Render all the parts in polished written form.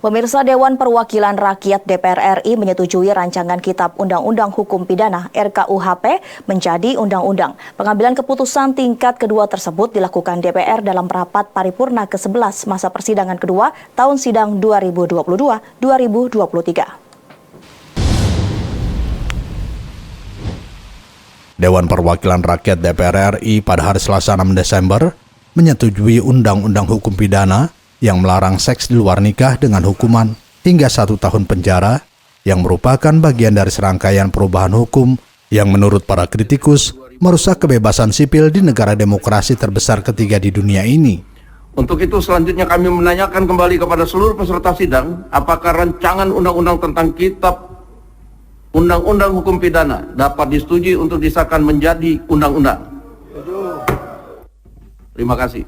Pemirsa, Dewan Perwakilan Rakyat DPR RI menyetujui rancangan Kitab Undang-Undang Hukum Pidana RKUHP menjadi undang-undang. Pengambilan keputusan tingkat kedua tersebut dilakukan DPR dalam rapat paripurna ke-11 masa persidangan kedua tahun sidang 2022-2023. Dewan Perwakilan Rakyat DPR RI pada hari Selasa 6 Desember menyetujui Undang-Undang Hukum Pidana yang melarang seks di luar nikah dengan hukuman hingga 1 tahun penjara yang merupakan bagian dari serangkaian perubahan hukum yang menurut para kritikus merusak kebebasan sipil di negara demokrasi terbesar ketiga di dunia ini. Untuk itu selanjutnya kami menanyakan kembali kepada seluruh peserta sidang, apakah rancangan undang-undang tentang Kitab Undang-Undang Hukum Pidana dapat disetujui untuk disahkan menjadi undang-undang. Terima kasih.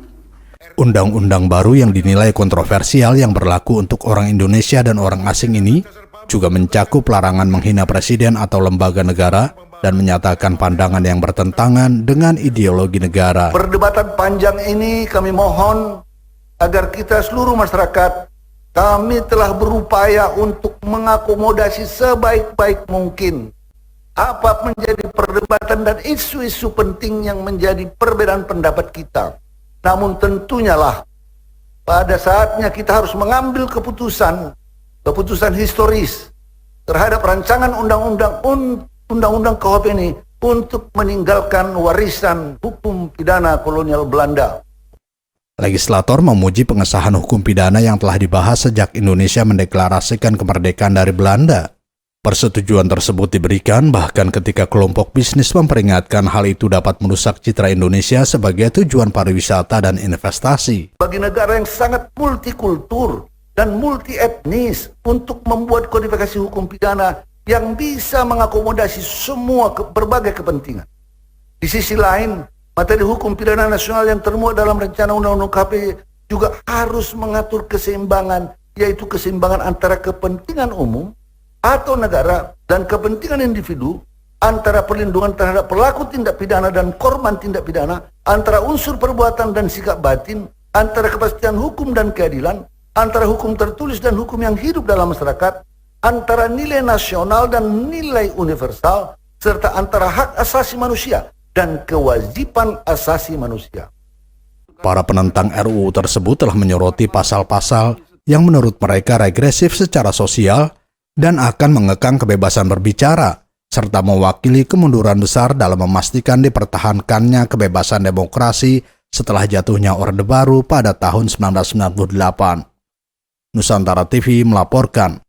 Undang-undang baru yang dinilai kontroversial yang berlaku untuk orang Indonesia dan orang asing ini juga mencakup larangan menghina presiden atau lembaga negara dan menyatakan pandangan yang bertentangan dengan ideologi negara. Perdebatan panjang ini kami mohon agar kita seluruh masyarakat, kami telah berupaya untuk mengakomodasi sebaik-baik mungkin apa menjadi perdebatan dan isu-isu penting yang menjadi perbedaan pendapat kita. Namun tentunya lah pada saatnya kita harus mengambil keputusan historis terhadap rancangan undang-undang KUHP ini untuk meninggalkan warisan hukum pidana kolonial Belanda. Legislator memuji pengesahan hukum pidana yang telah dibahas sejak Indonesia mendeklarasikan kemerdekaan dari Belanda. Persetujuan tersebut diberikan bahkan ketika kelompok bisnis memperingatkan hal itu dapat merusak citra Indonesia sebagai tujuan pariwisata dan investasi. Bagi negara yang sangat multikultur dan multi etnis untuk membuat kodifikasi hukum pidana yang bisa mengakomodasi semua berbagai kepentingan. Di sisi lain, materi hukum pidana nasional yang termuat dalam rencana undang-undang KUHP juga harus mengatur keseimbangan, yaitu keseimbangan antara kepentingan umum atau negara dan kepentingan individu, antara perlindungan terhadap pelaku tindak pidana dan korban tindak pidana, antara unsur perbuatan dan sikap batin, antara kepastian hukum dan keadilan, antara hukum tertulis dan hukum yang hidup dalam masyarakat, antara nilai nasional dan nilai universal, serta antara hak asasi manusia dan kewajiban asasi manusia. Para penentang RUU tersebut telah menyoroti pasal-pasal yang menurut mereka regresif secara sosial dan akan mengekang kebebasan berbicara, serta mewakili kemunduran besar dalam memastikan dipertahankannya kebebasan demokrasi setelah jatuhnya Orde Baru pada tahun 1998. Nusantara TV melaporkan.